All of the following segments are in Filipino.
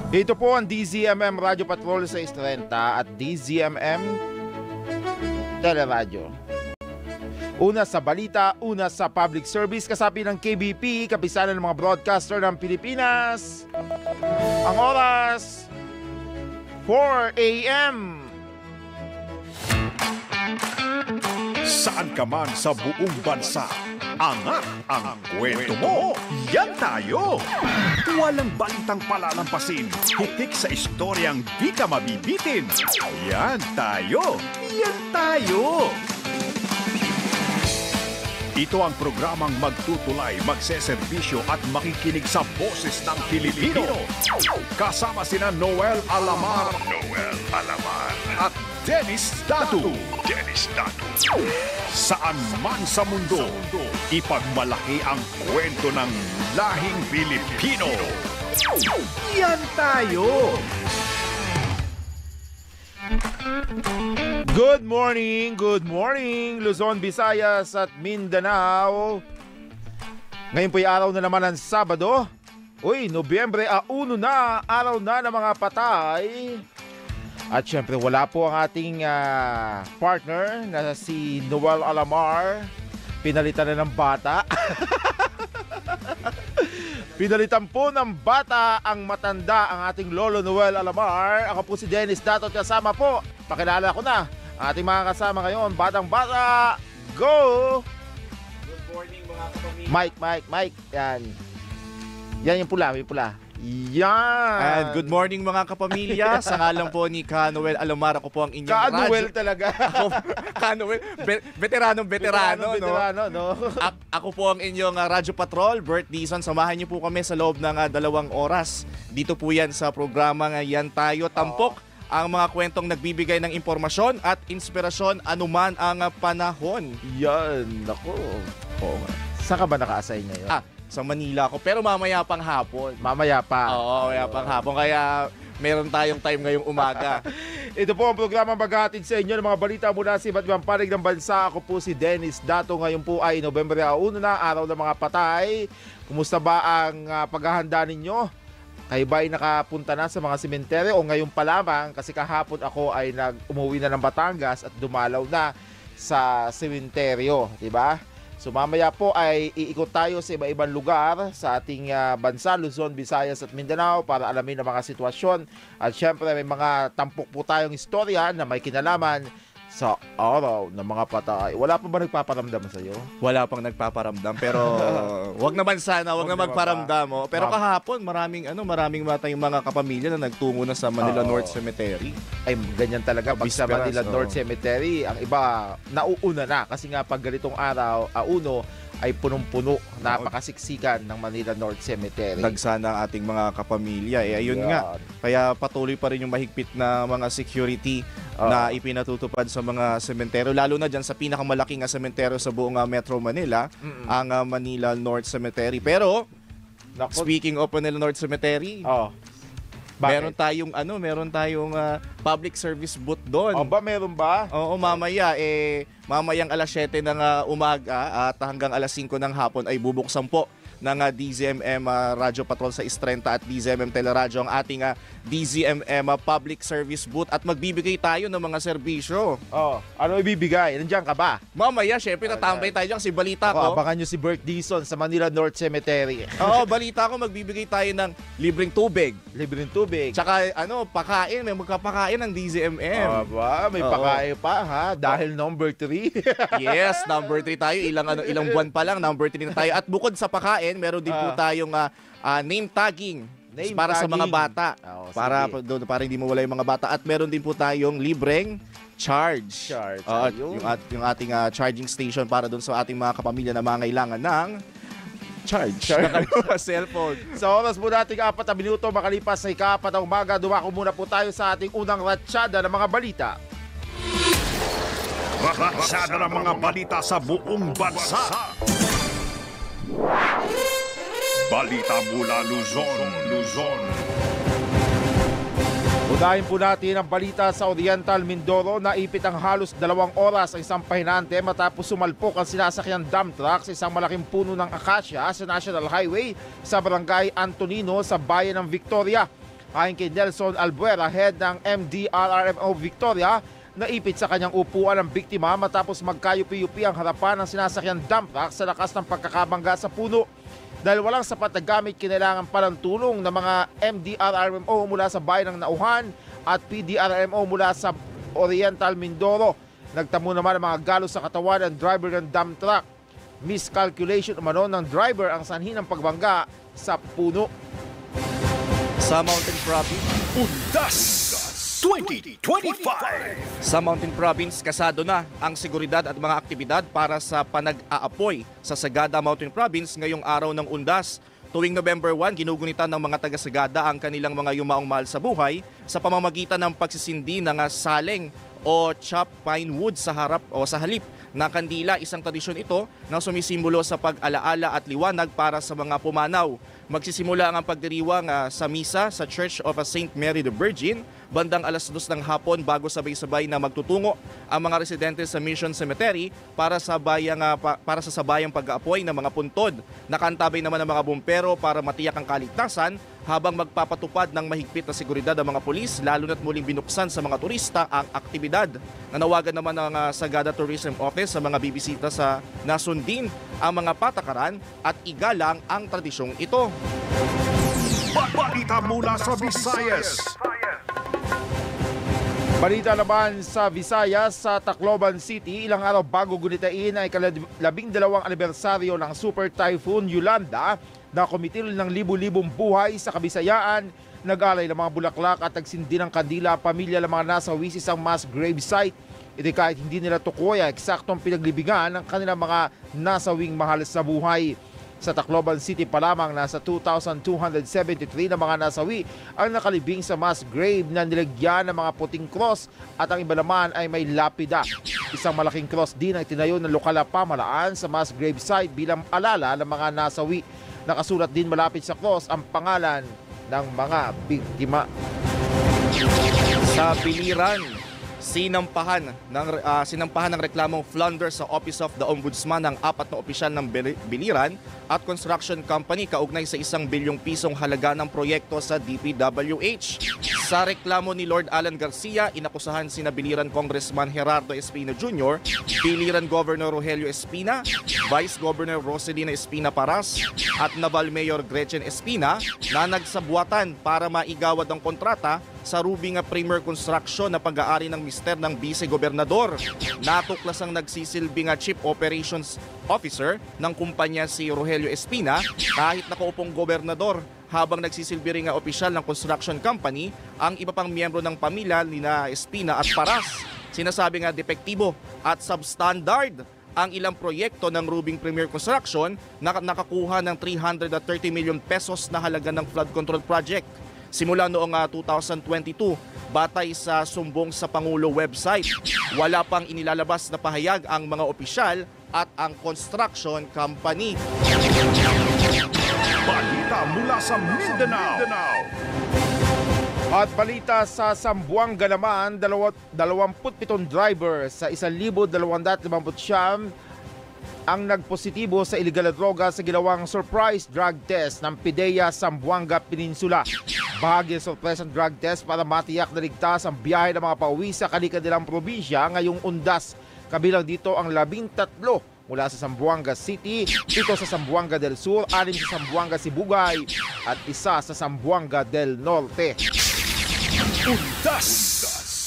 Ito po ang DZMM Radio Patrol sa 630 at DZMM Teleradyo. Una sa balita, una sa public service, kasapi ng KBP, kapisanan ng mga broadcaster ng Pilipinas. Ang oras, 4 a.m. Saan ka man sa buong bansa, angat ang kwento mo. Yan tayo. Walang balitang palalampasin, hitik sa istoryang di ka mabibitin. Yan tayo. Yan tayo. Ito ang programang magtutulay, magseserbisyo at makikinig sa boses ng Pilipino. Kasama sina Noel Alamar at Dennis Datu. Saan man sa mundo, ipagmalaki ang kwento ng lahing Pilipino. Yan tayo! Good morning, Luzon, Visayas at Mindanao. Ngayon po'y araw na naman ng Sabado. Uy, Nobyembre 1 na, araw na ng mga patay. At syempre wala po ang ating partner na si Noel Alamar. Pinalitan na ng bata. Pinalitan po ng bata ang matanda, ang ating Lolo Noel Alamar. Ako po si Dennis Dato at kasama po, pakilala ko na ang ating mga kasama ngayon. Batang bata, go! Good morning mga kapamilya. Mike. Yan yung pula, Yan! And good morning mga kapamilya. Sa ngalan po ni Noel Alamar, ako po ang inyong Ka-Noel talaga. Noel, veterano, no? Ako po ang inyong Radyo Patrol, Bert Dizon. Samahan niyo po kami sa loob ng 2 oras. Dito po yan sa programa Yan Tayo. Tampok ang mga kwentong nagbibigay ng impormasyon at inspirasyon anuman ang panahon. Yan, nako. Oo nga. Saan ka ba naka-assign ngayon? Sa Manila ako, pero mamaya pang hapon. Mamaya pa. Oo, mamaya pang hapon. Kaya meron tayong time ngayong umaga. Ito po ang programa maghahatid sa inyo ng mga balita mula sa iba't ibang panig ng bansa. Ako po si Dennis Dato. Ngayon po ay Nobyembre 1 na, araw ng mga patay. Kumusta ba ang paghahanda ninyo? Kayo ba ay nakapunta na sa mga sementeryo o ngayon pa lamang? Kasi kahapon ako ay umuwi na ng Batangas at dumalaw na sa sementeryo, di ba? So mamaya po ay iikot tayo sa iba-ibang lugar sa ating bansa, Luzon, Visayas at Mindanao para alamin ang mga sitwasyon. At syempre may mga tampok po tayong istorya na may kinalaman sa araw ng mga patay. Wala pa ba nagpaparamdam sa iyo? Wala pang nagpaparamdam, pero wag naman sana, wag na magparamdam. Pero kahapon maraming mga kapamilya na nagtungo na sa Manila North Cemetery. Ay, ganyan talaga. Pag sa Bisperas, Manila North Cemetery, ang iba nauuna na. Kasi nga pag ganitong araw, ay punong-puno, napakasiksikan ng Manila North Cemetery. Nagsana ang ating mga kapamilya. Ayun nga, kaya patuloy pa rin yung mahigpit na mga security na ipinatutupad sa mga sementeryo. Lalo na dyan sa pinakamalaking sementeryo sa buong Metro Manila, ang Manila North Cemetery. Pero, speaking of Manila North Cemetery, meron tayong public service booth doon. Meron ba? Oo, mamayang alas 7 ng umaga at hanggang alas 5 ng hapon ay bubuksan po ng DZMM Radio Patrol sa 630 at DZMM Teleradyo ang ating DZMM Public Service Booth at magbibigay tayo ng mga serbisyo. Ano ibibigay? Nandiyan ka ba? Mamaya, syempre, tatambay tayo dyan kasi balita ko. Abangan nyo si Bert Dizon sa Manila North Cemetery. Balita ko, magbibigay tayo ng libreng tubig. Libreng tubig. Tsaka, pakain, may magkapakain ng DZMM. May pakain pa, ha? Dahil number 3. Yes, number 3 tayo. Ilang buwan pa lang, number 3 na tayo. At bukod sa pakain, meron din po tayong name tagging para sa mga bata. Para hindi mawala yung mga bata. At meron din po tayong libreng charge. Yung ating charging station para doon sa ating mga kapamilya na mangailangan ng charge ng cellphone. Sa oras po natin 4 na minuto makalipas sa 4 ng umaga, dumako muna po tayo sa ating unang ratsyada ng mga balita. Ratsada ng mga balita sa buong bansa. Balita mula Luzon. Unahin po natin ang balita sa Oriental Mindoro. Naipit ang halos 2 oras ang isang pahinante matapos sumalpok ang sinasakyang dump truck sa isang malaking puno ng akasya sa National Highway sa Barangay Antonino sa bayan ng Victoria. Ayon kay Nelson Albuera, head ng MDRRMO Victoria, naipit sa kanyang upuan ang biktima matapos magkayupi-yupi ang harapan ng sinasakyan dump truck sa lakas ng pagkakabangga sa puno. Dahil walang sapat na gamit, kinailangan pa ng tulong ng mga MDRRMO mula sa bayan ng Nauhan at PDRMO mula sa Oriental Mindoro. Nagtamo naman ang mga galos sa katawan ng driver ng dump truck. Miscalculation umano ng driver ang sanhi ng pagbangga sa puno. Sa Mountain Province, Undas 2025. Sa Mountain Province, kasado na ang seguridad at mga aktibidad para sa panag-aapoy sa Sagada Mountain Province ngayong araw ng Undas. Tuwing November 1, ginugunitan ng mga taga-Sagada ang kanilang mga yumaong mahal sa buhay sa pamamagitan ng pagsisindi ng saleng o chopped pine wood sa harap o sa halip na kandila. Isang tradisyon ito na sumisimbolo sa pag-alaala at liwanag para sa mga pumanaw. Magsisimula ang pagdiriwang sa misa sa Church of St. Mary the Virgin bandang alas 2 ng hapon bago sabay-sabay na magtutungo ang mga residente sa Mission Cemetery para sa sabayang pag-aapoy ng mga puntod. Nakantabay naman ang mga bumpero para matiyak ang kaligtasan habang magpapatupad ng mahigpit na seguridad ang mga pulis, lalo na't muling binuksan sa mga turista ang aktibidad. Nanawagan naman ng Sagada Tourism Office sa mga bibisita sa nasundin ang mga patakaran at igalang ang tradisyong ito. Balita mula sa Visayas. Balita naman sa Visayas, sa Tacloban City, ilang araw bago gunitain ay ika-12 anibersaryo ng Super Typhoon Yolanda na kumitil ng libu-libong buhay sa Kabisayaan. Nag-alay ng mga bulaklak at nagsindi ng kandila pamilya ng mga nasawi sa isang mass grave site. Ito kahit hindi nila tukoy ang eksaktong pinaglibingan ng kanilang mga nasawing mahal sa buhay. Sa Tacloban City pa lamang, nasa 2,273 na mga nasawi ang nakalibing sa mass grave na nilagyan ng mga puting cross at ang iba naman ay may lapida. Isang malaking cross din ang tinayo ng lokal na pamahalaan sa mass grave site bilang alala ng mga nasawi. Nakasulat din malapit sa cross ang pangalan ng mga biktima. Sa Biliran, sinampahan ng reklamong plunder sa Office of the Ombudsman ng 4 na opisyal ng Biliran at construction company kaugnay sa 1 bilyong pisong halaga ng proyekto sa DPWH. Sa reklamo ni Lord Alan Garcia, inakusahan sina Biliran Congressman Gerardo Espina Jr., Biliran Governor Rogelio Espina, Vice Governor Roselina Espina Paras at Naval Mayor Gretchen Espina na nagsabuatan para maigawad ang kontrata sa Rubing Premier Construction na pag-aari ng mister ng Vice-Gobernador. Natuklas ang nagsisilbing Chief Operations Officer ng kumpanya si Rogelio Espina kahit nakaupong gobernador, habang nagsisilbi ring opisyal ng construction company ang iba pang miyembro ng pamilya ni na Espina at Paras. Sinasabi nga depektibo at substandard ang ilang proyekto ng Rubing Premier Construction na nakakuha ng 330 million pesos na halaga ng flood control project. Simula noong 2022, batay sa sumbong sa Pangulo website, wala pang inilalabas na pahayag ang mga opisyal at ang construction company. Balita mula sa Mindanao. At balita sa Zamboanga naman, 27 driver sa 1,259 ang nagpositibo sa iligal na droga sa ginawang surprise drug test ng PIDEA Zamboanga Peninsula. Bahagi ng surprise drug test para matiyak na ligtas ang biyahe ng mga pauwi sa kanilang probinsya ngayong Undas. Kabilang dito ang 13 mula sa Zamboanga City, 7 sa Zamboanga del Sur, 6 sa Zamboanga Sibugay at 1 sa Zamboanga del Norte. Undas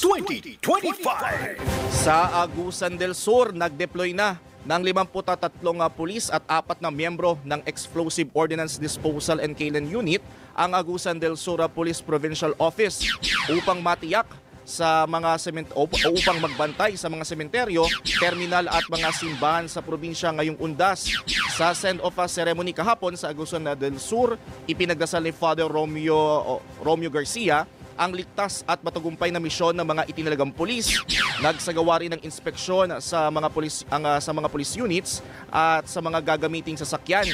2025. Sa Agusan del Sur, nag-deploy na ng 53 pulis at 4 na miyembro ng Explosive Ordnance Disposal and Kailan Unit ang Agusan del Sur Police Provincial Office upang matiyak sa mga upang magbantay sa mga sementeryo, terminal at mga simbahan sa probinsya ngayong Undas. Sa send-off ceremony kahapon sa Agusan del Sur, ipinagdasal ni Father Romeo Garcia ang ligtas at matagumpay na misyon ng mga itinalagang pulis. Nagsagawa rin ng inspeksyon sa mga police units at sa mga gagamiting sasakyan.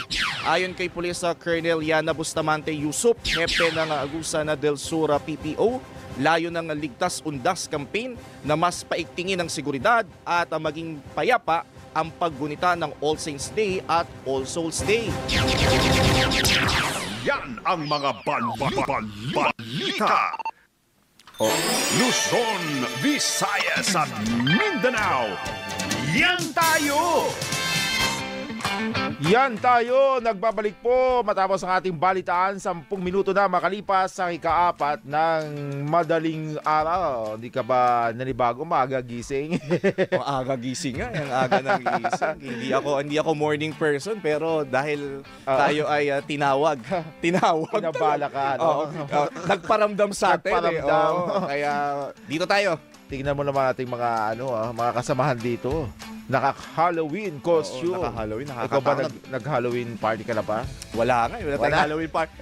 Ayon kay Police Colonel Yana Bustamante Yusuf, hepe ng Agusan del Sur PPO, layo ng Ligtas Undas campaign na mas paigtingin ang seguridad at maging payapa ang paggunita ng All Saints Day at All Souls Day. Yan ang mga balita. Luzon, Visayas at Mindanao. Yan tayo! Yan tayo, nagbabalik po matapos ang ating balitaan. 10 minuto na makalipas sa ika-4 ng madaling araw. Hindi ka ba nanibago, maaga gising? Ang aga gising nga, ang aga ng gising. Hindi ako morning person, pero dahil tayo ay tinawag. Pinabala ka, no? Nagparamdam sa atin. Nagparamdam. Kaya dito tayo. Tingnan mo naman ating mga mga kasamahan dito. Naka-Halloween costume. Naka-Halloween, Ikaw ba nakakatakot. nag-Halloween party ka na ba? Wala nga, wala tayong Wala? Halloween party.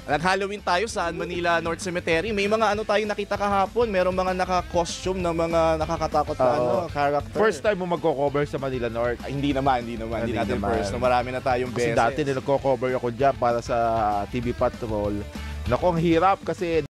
Nag-Halloween tayo sa Manila North Cemetery. May mga tayong nakita kahapon. Merong mga naka-costume na mga nakakatakot na character. First time mo magko-cover sa Manila North. Ay, hindi naman. Hindi natin naman. first. Marami na tayong Kasi beses. dati nilagko-cover ako dyan para sa TV Patrol. Naku, ang hirap kasi